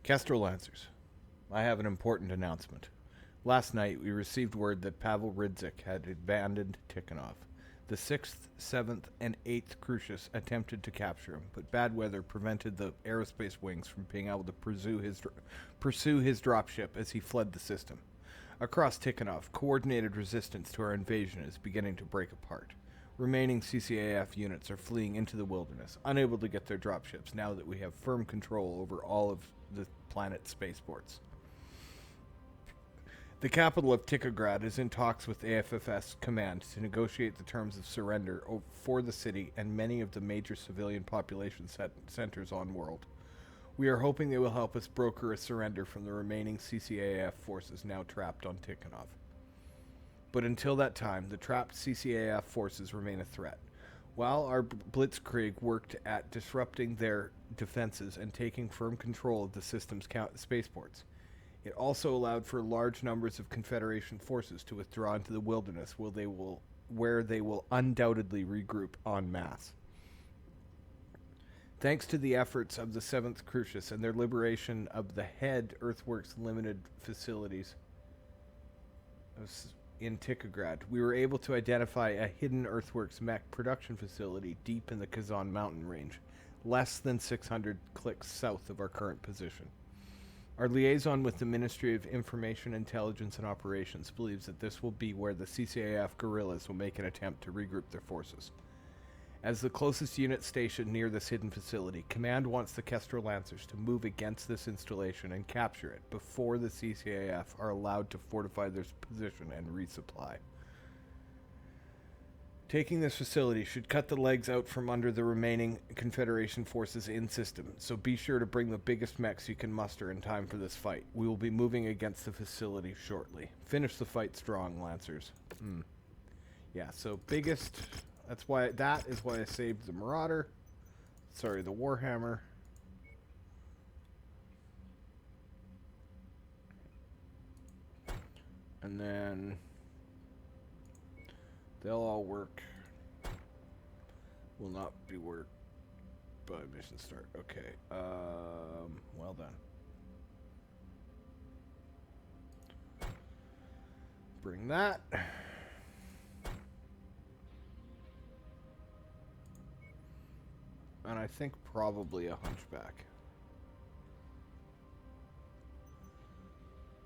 Kestrel Lancers, I have an important announcement. Last night, we received word that Pavel Ridzik had abandoned Tikonov. The 6th, 7th, and 8th Crucis attempted to capture him, but bad weather prevented the aerospace wings from being able to pursue his dropship as he fled the system. Across Tikonov, coordinated resistance to our invasion is beginning to break apart. Remaining CCAF units are fleeing into the wilderness, unable to get their dropships now that we have firm control over all of the planet's spaceports. The capital of Tikograd is in talks with AFFS Command to negotiate the terms of surrender for the city and many of the major civilian population centers on world. We are hoping they will help us broker a surrender from the remaining CCAF forces now trapped on Tikonov. But until that time, the trapped CCAF forces remain a threat. While our Blitzkrieg worked at disrupting their defenses and taking firm control of the system's spaceports, it also allowed for large numbers of Confederation forces to withdraw into the wilderness where they will undoubtedly regroup en masse. Thanks to the efforts of the 7th Crucis and their liberation of the head Earthworks Limited facilities in Tikograd, we were able to identify a hidden Earthworks mech production facility deep in the Kazan mountain range, less than 600 clicks south of our current position. Our liaison with the Ministry of Information, Intelligence, and Operations believes that this will be where the CCAF guerrillas will make an attempt to regroup their forces. As the closest unit stationed near this hidden facility, Command wants the Kestrel Lancers to move against this installation and capture it before the CCAF are allowed to fortify their position and resupply. Taking this facility should cut the legs out from under the remaining Confederation forces in system, so be sure to bring the biggest mechs you can muster in time for this fight. We will be moving against the facility shortly. Finish the fight strong, Lancers. Yeah, so biggest... That is why I saved the Marauder. Sorry, the Warhammer. And then they'll all work. Will not be worked by mission start. Okay. Well done. Bring that. And I think probably a hunchback.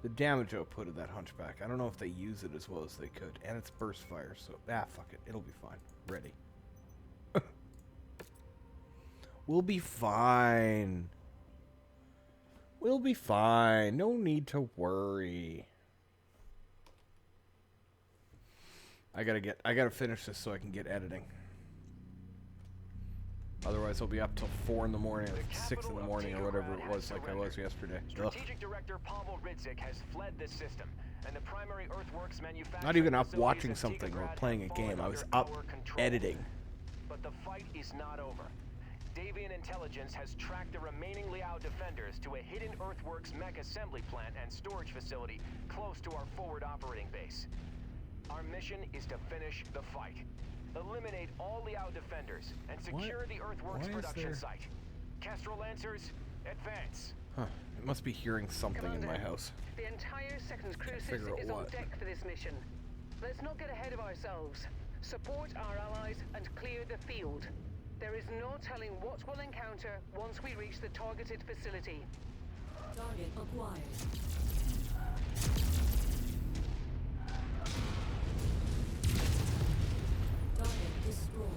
The damage output of that hunchback, I don't know if they use it as well as they could. And it's burst fire, so fuck it. It'll be fine. Ready. We'll be fine. We'll be fine. No need to worry. I gotta finish this so I can get editing. Otherwise, I'll be up till 4 in the morning, like 6 in the morning, or whatever it was, like I was yesterday. Strategic Director Pavel Ridzik has fled this system, and the primary Earthworks manufacturing not even up watching something or playing a game. I was up editing. But the fight is not over. Davian intelligence has tracked the remaining Liao defenders to a hidden Earthworks mech assembly plant and storage facility close to our forward operating base. Our mission is to finish the fight. Eliminate all Liao defenders and secure the Earthworks production site. Kestrel Lancers, advance. Huh. It must be hearing something in my house. The entire 2nd Crucis is on deck for this mission. Let's not get ahead of ourselves. Support our allies and clear the field. There is no telling what we'll encounter once we reach the targeted facility. Target acquired. Target destroyed.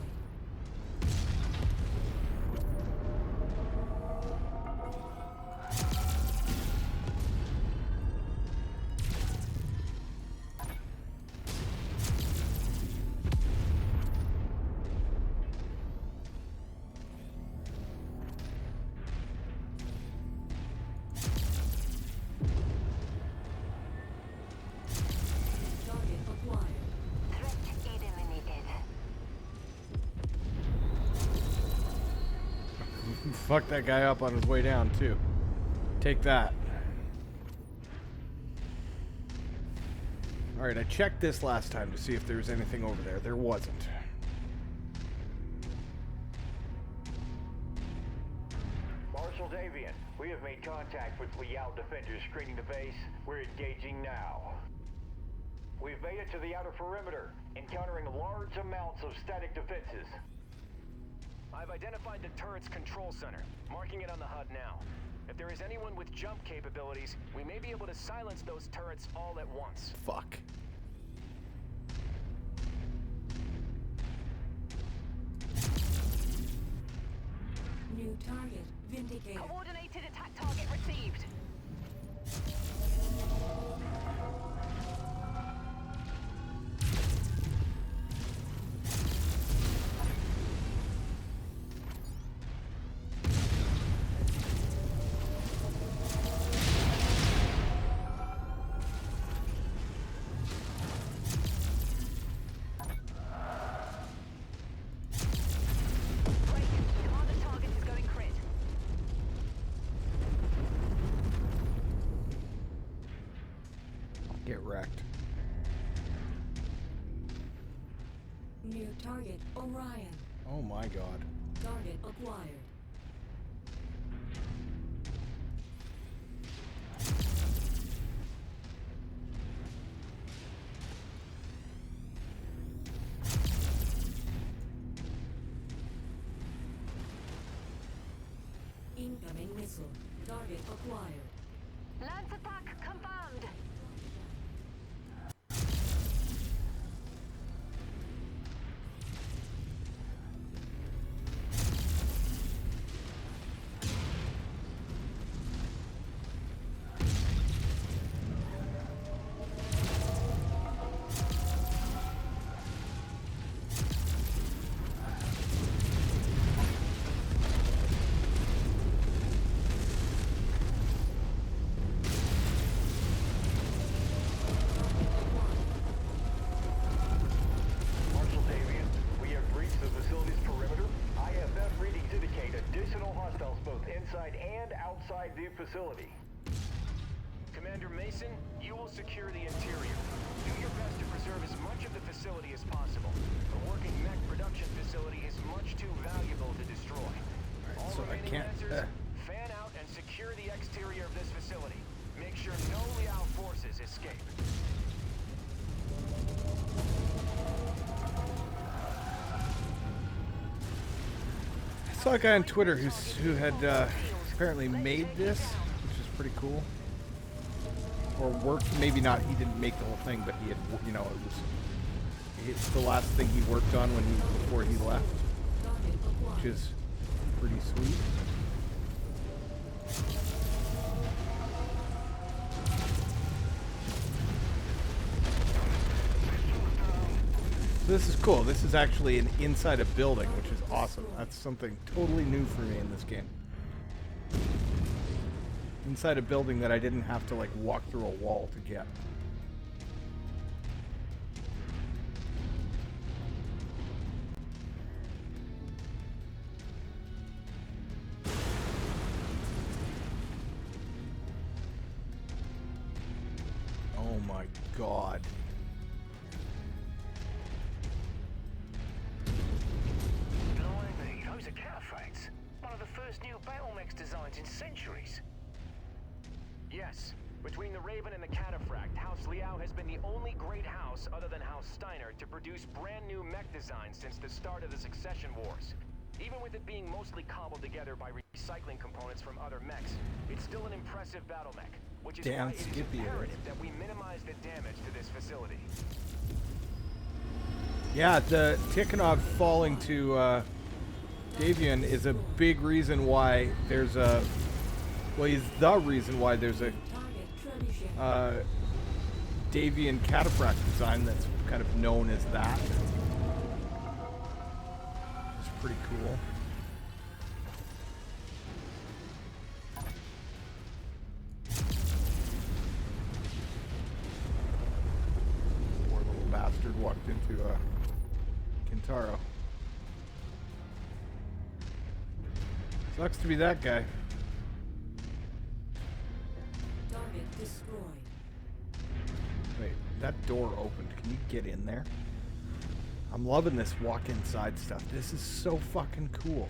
Fuck that guy up on his way down, too. Take that. Alright, I checked this last time to see if there was anything over there. There wasn't. Marshal Davian, We have made contact with Liao defenders screening the base. We're engaging now. We've made it to the outer perimeter, encountering large amounts of static defenses. I've identified the turret's control center, marking it on the HUD now. If there is anyone with jump capabilities, we may be able to silence those turrets all at once. Fuck. New target vindicated. Coordinated attack target received. Get wrecked. New target Orion. Oh my god. Target acquired. Incoming missile. Target acquired. Lance attack confirmed. The facility. Commander Mason, you will secure the interior. Do your best to preserve as much of the facility as possible. A working mech production facility is much too valuable to destroy. All so I remaining can't. Lancers, fan out and secure the exterior of this facility. Make sure no Liao forces escape. I saw a guy on Twitter who had apparently made this, which is pretty cool. Or worked, maybe not, he didn't make the whole thing, but he had, you know, it's the last thing he worked on before he left, which is pretty sweet. This is cool. This is actually inside a building, which is awesome. That's something totally new for me in this game. Inside a building that I didn't have to like walk through a wall to get. Oh my god. Blimey, those are cataphracts. One of the first new battle mechs designs in centuries. Yes. Between the Raven and the Cataphract, House Liao has been the only great house other than House Steiner to produce brand new mech designs since the start of the Succession Wars. Even with it being mostly cobbled together by recycling components from other mechs, it's still an impressive battle mech, which is why it is imperative that we minimize the damage to this facility. Yeah, the Tikonov falling to Davian is a big reason why there's a... Well, he's the reason why there's a Davian cataphract design that's kind of known as that. It's pretty cool. Poor little bastard walked into Kintaro. Sucks to be that guy. Target destroyed. Wait, that door opened. Can you get in there? I'm loving this walk inside stuff. This is so fucking cool.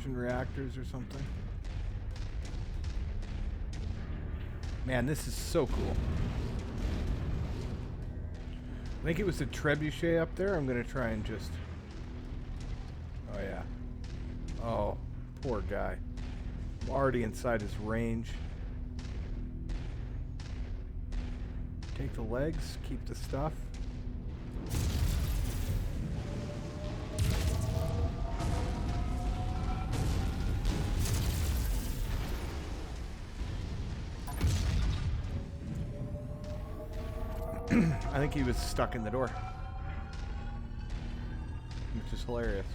fusion reactors or something. Man, this is so cool. I think it was a trebuchet up there. I'm gonna try and just... Oh yeah. Oh, poor guy. I'm already inside his range. Take the legs, keep the stuff. I think he was stuck in the door, which is hilarious.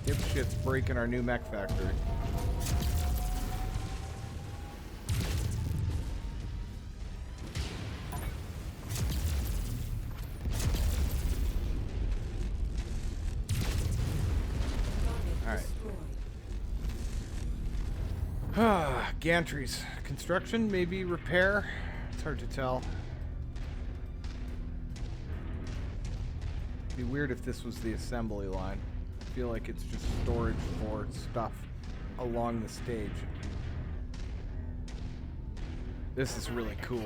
Dipshit's breaking our new Mech Factory. Gantries. Construction, maybe repair. It's hard to tell. It'd be weird if this was the assembly line. I feel like it's just storage for stuff along the stage. This is really cool.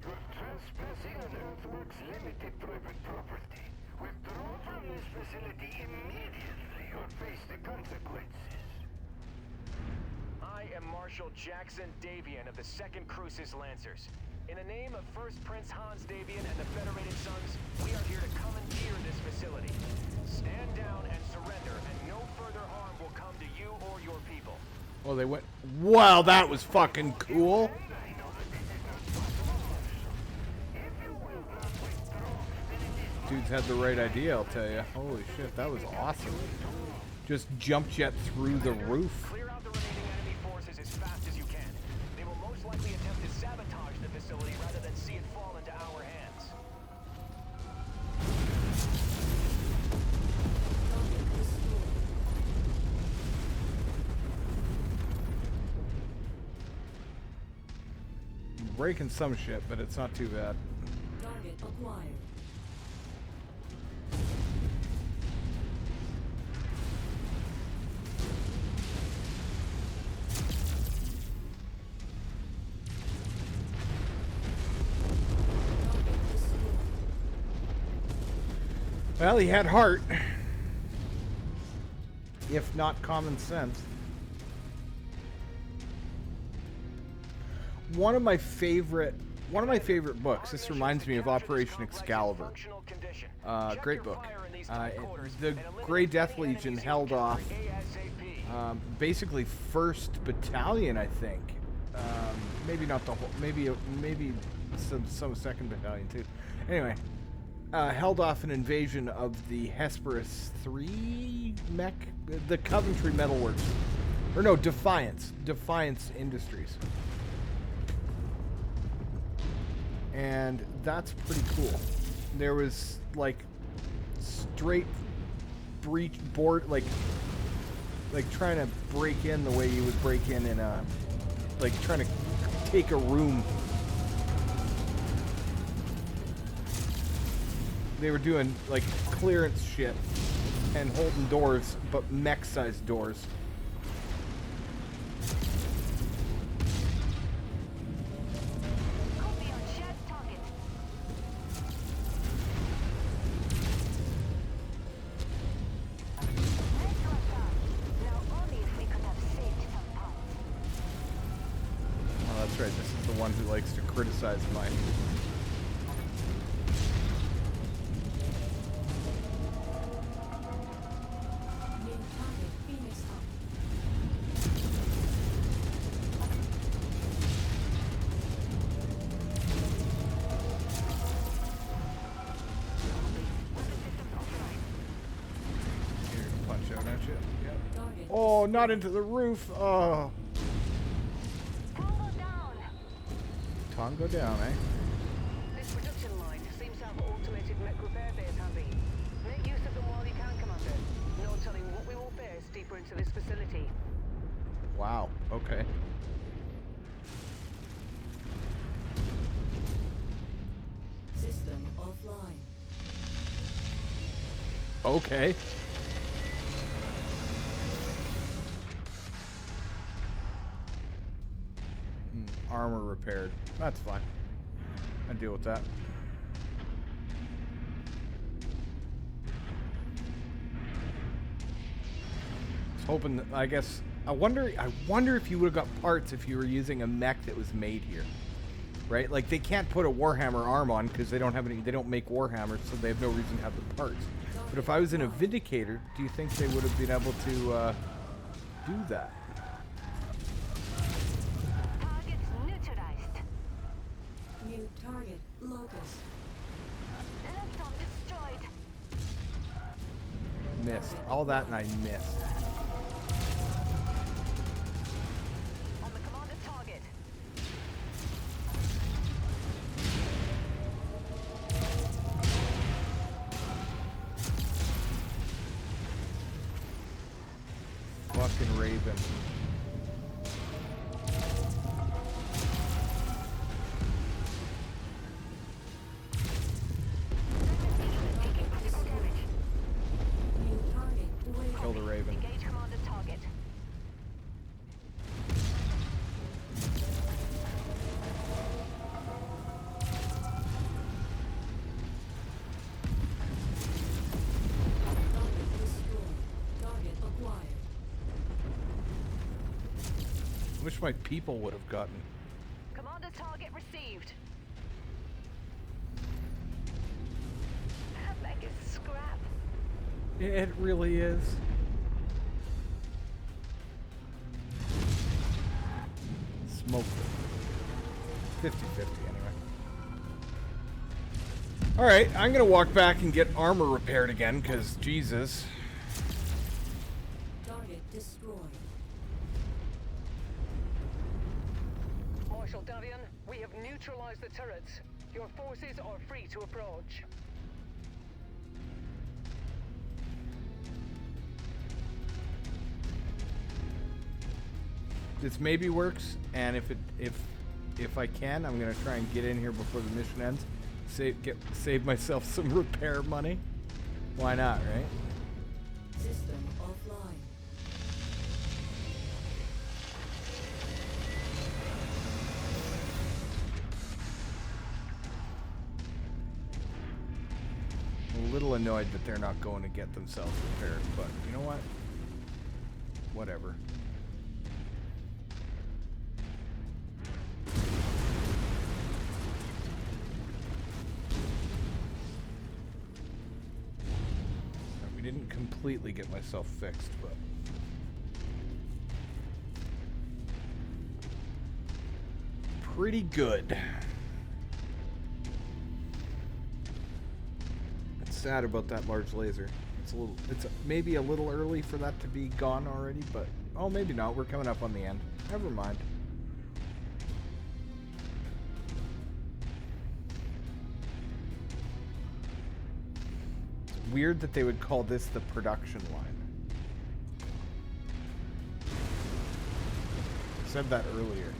You're trespassing on Earthworks Limited private property. Withdraw from this facility immediately or face the consequences. I am Marshal Jackson Davian of the 2nd Crucis Lancers. In the name of First Prince Hans Davian and the Federated Sons, we are here to commandeer this facility. Stand down and surrender, and no further harm will come to you or your people. Oh, they went... Wow, that was fucking cool. Dudes had the right idea, I'll tell you. Holy shit, that was awesome. Just jump jet through the roof. Clear out the remaining enemy forces as fast as you can. They will most likely attempt to sabotage the facility rather than see it fall into our hands. Breaking some shit, but it's not too bad. Target acquired. Well, he had heart, if not common sense. One of my favorite books. This reminds me of Operation Excalibur. Great book. The Grey Death Legion held off basically 1st Battalion, I think. Maybe not the whole. Maybe some 2nd Battalion too. Anyway. Held off an invasion of the Hesperus 3 mech, the Coventry Metalworks, or no, Defiance Industries, and that's pretty cool. There was like straight breach board, like trying to break in the way you would break in a, like trying to take a room. They were doing like clearance shit and holding doors, but mech-sized doors. Copy on shared target. Nice one, sir. Now only if we could have saved some parts. Oh, that's right. This is the one who likes to criticize mine. Oh, not into the roof. Oh. Tango down. Tango down, eh? This production line seems to have automated mech repair bays handy. Make use of them while you can, Commander. No telling what we will face deeper into this facility. Wow. Okay. offline. Okay. Armor repaired. That's fine. I deal with that. I was hoping that, I guess, I wonder if you would have got parts if you were using a mech that was made here. Right? Like, they can't put a Warhammer arm on because they don't have any, they don't make Warhammers, so they have no reason to have the parts. But if I was in a Vindicator, do you think they would have been able to do that? Targets neutralized. New target, Locust. Electron destroyed. Missed. All that and I missed. On the commander target. Fucking Raven. New target, Wave. Kill the Raven. Engage commander target. Target destroyed. Target acquired. I wish my people would have gotten. Commander target received. That is scrap. It really is. Smoked it. 50-50 anyway. Alright, I'm gonna walk back and get armor repaired again, because Jesus. Target destroyed. Marshal Davian, we have neutralized the turrets. Your forces are free to approach. This maybe works, and if I can, I'm gonna try and get in here before the mission ends. Save myself some repair money. Why not, right? System offline. I'm a little annoyed that they're not going to get themselves repaired, but you know what? Whatever. We didn't completely get myself fixed, but pretty good. It's sad about that large laser. It's maybe a little early for that to be gone already, but oh, maybe not. We're coming up on the end. Never mind. It's weird that they would call this the production line. I said that earlier.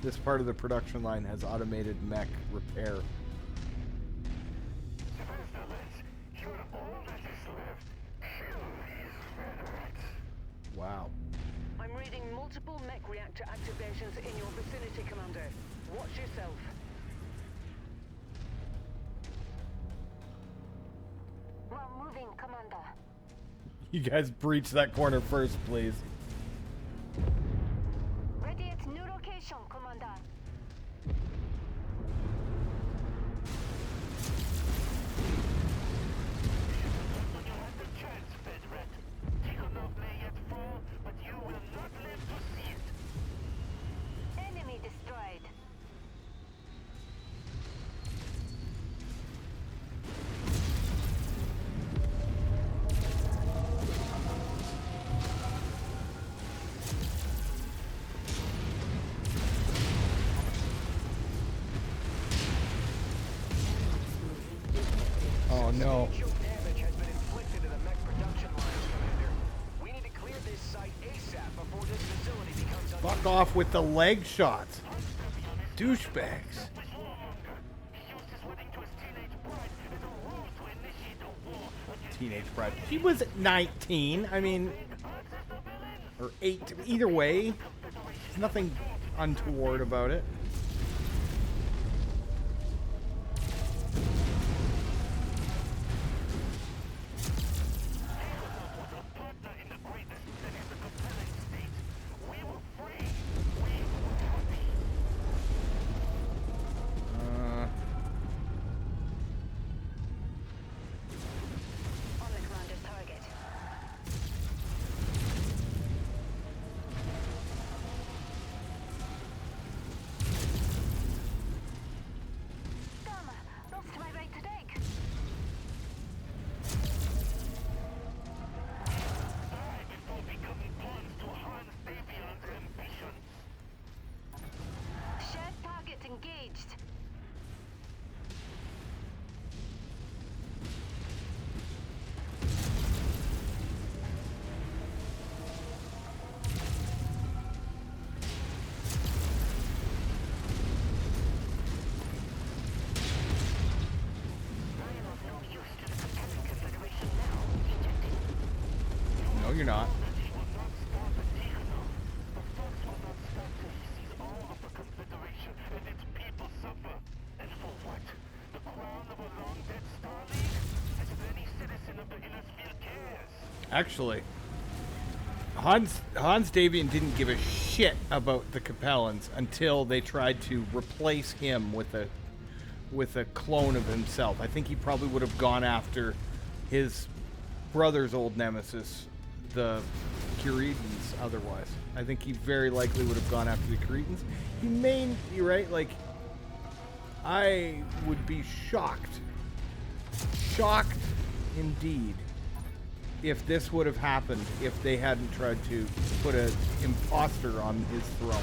This part of the production line has automated mech repair. You're all that is left. Kill these remnants. Wow. I'm reading multiple mech reactor activations in your vicinity, Commander. Watch yourself. We're moving, Commander. You guys breach that corner first, please. Ready at new location, Commander. When you have the chance, Fedrat. Tikonov may yet fall, but you will not live to see it. Enemy destroyed. Oh no. Substantial damage has been inflicted to the mech production lines, Commander. We need to clear this site ASAP before this facility becomes Fuck off with the leg shots. Douchebags. This warmonger. He used his wedding to his teenage bride teenage bride. She was 19. I mean, or 8. Either way, there's nothing untoward about it. You're not. Actually, Hans Davian didn't give a shit about the Capellans until they tried to replace him with a clone of himself. I think he probably would have gone after his brother's old nemesis, the Curetans, otherwise. I think he very likely would have gone after the Curetans. He may, you're right, like, I would be shocked indeed, if this would have happened if they hadn't tried to put an imposter on his throne.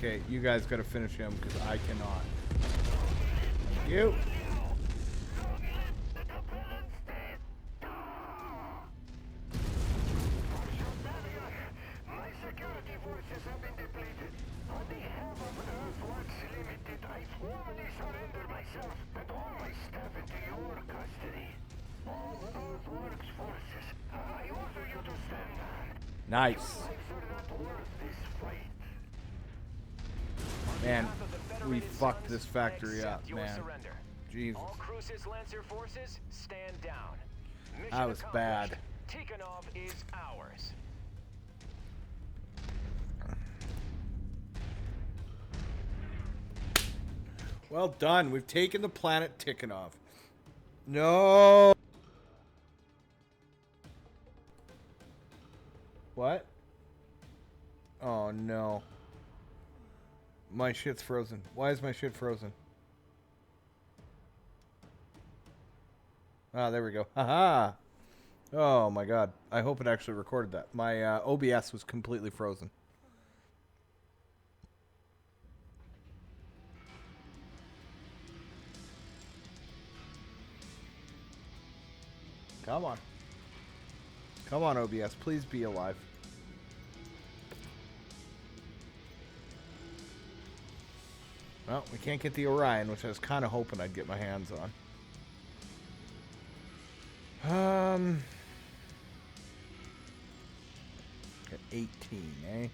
Okay, you guys gotta finish him because I cannot. Thank you. My security forces have been depleted. On behalf of Earthworks Limited, I formally surrender myself and all my staff into your custody. All Earthworks forces, I order you to stand down. Nice. Lives are not worth this fight. Man, we fucked this factory up, man. Jesus. All Crucis Lancer forces, stand down. Mission That was bad. Tikonov is ours. Well done. We've taken the planet Tikonov. No. What? Oh no. My shit's frozen. Why is my shit frozen? Ah, there we go. Haha. Oh my god. I hope it actually recorded that. My OBS was completely frozen. Come on. Come on, OBS. Please be alive. Well, we can't get the Orion, which I was kind of hoping I'd get my hands on. Got 18, eh?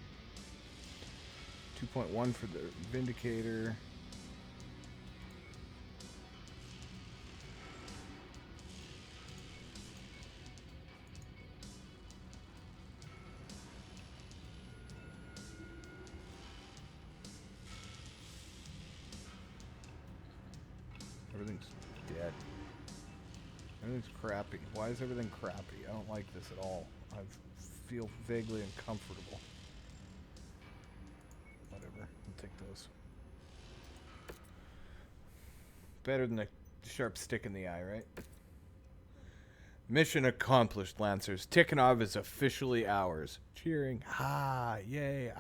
2.1 for the Vindicator. Everything's dead. Everything's crappy. Why is everything crappy? I don't like this at all. I feel vaguely uncomfortable. Whatever. I'll take those. Better than a sharp stick in the eye, right? Mission accomplished, Lancers. Tikonov is officially ours. Cheering. Ah, yay,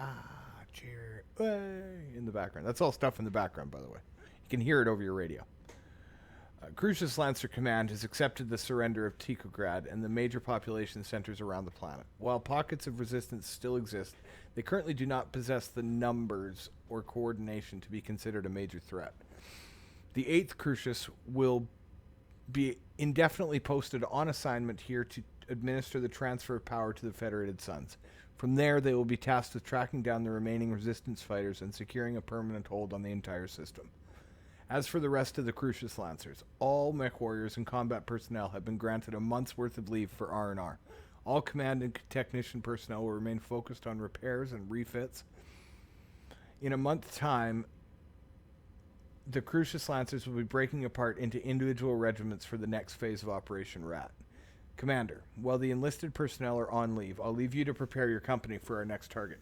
cheer. Way, in the background. That's all stuff in the background, by the way. You can hear it over your radio. Crucis Lancer Command has accepted the surrender of Tikograd and the major population centers around the planet. While pockets of resistance still exist, they currently do not possess the numbers or coordination to be considered a major threat. The 8th Crucis will be indefinitely posted on assignment here to administer the transfer of power to the Federated Suns. From there, they will be tasked with tracking down the remaining resistance fighters and securing a permanent hold on the entire system. As for the rest of the Crucis Lancers, all MechWarriors and combat personnel have been granted a month's worth of leave for R&R. All command and technician personnel will remain focused on repairs and refits. In a month's time, the Crucis Lancers will be breaking apart into individual regiments for the next phase of Operation Rat. Commander, while the enlisted personnel are on leave, I'll leave you to prepare your company for our next target.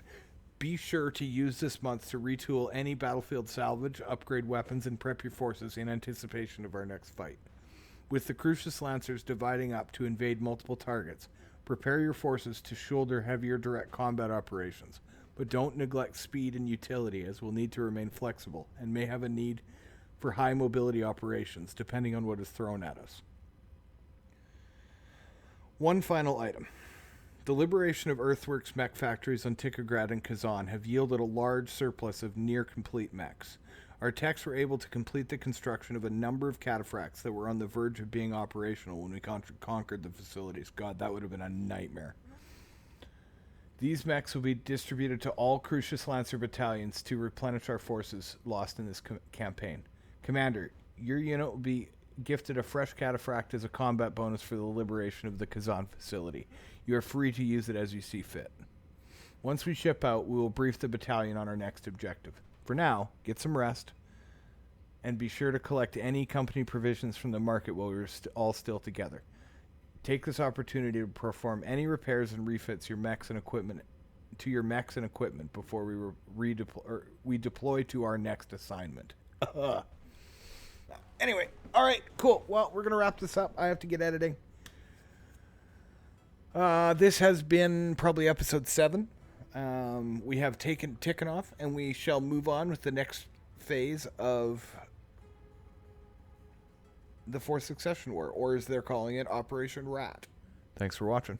Be sure to use this month to retool any battlefield salvage, upgrade weapons, and prep your forces in anticipation of our next fight. With the Crucis Lancers dividing up to invade multiple targets, prepare your forces to shoulder heavier direct combat operations, but don't neglect speed and utility, as we'll need to remain flexible and may have a need for high mobility operations depending on what is thrown at us. One final item. The liberation of Earthworks mech factories on Tikograd and Kazan have yielded a large surplus of near-complete mechs. Our techs were able to complete the construction of a number of cataphracts that were on the verge of being operational when we conquered the facilities. God, that would have been a nightmare. These mechs will be distributed to all Crucis Lancer battalions to replenish our forces lost in this campaign. Commander, your unit will be gifted a fresh cataphract as a combat bonus for the liberation of the Kazan facility. You are free to use it as you see fit. Once we ship out, we will brief the battalion on our next objective. For now, get some rest, and be sure to collect any company provisions from the market while we're all still together. Take this opportunity to perform any repairs and refits your mechs and equipment before we deploy to our next assignment. Anyway, all right, cool. Well, we're going to wrap this up. I have to get editing. This has been probably episode 7. We have taken Tikonov, and we shall move on with the next phase of the Fourth Succession War, or as they're calling it, Operation Rat. Thanks for watching.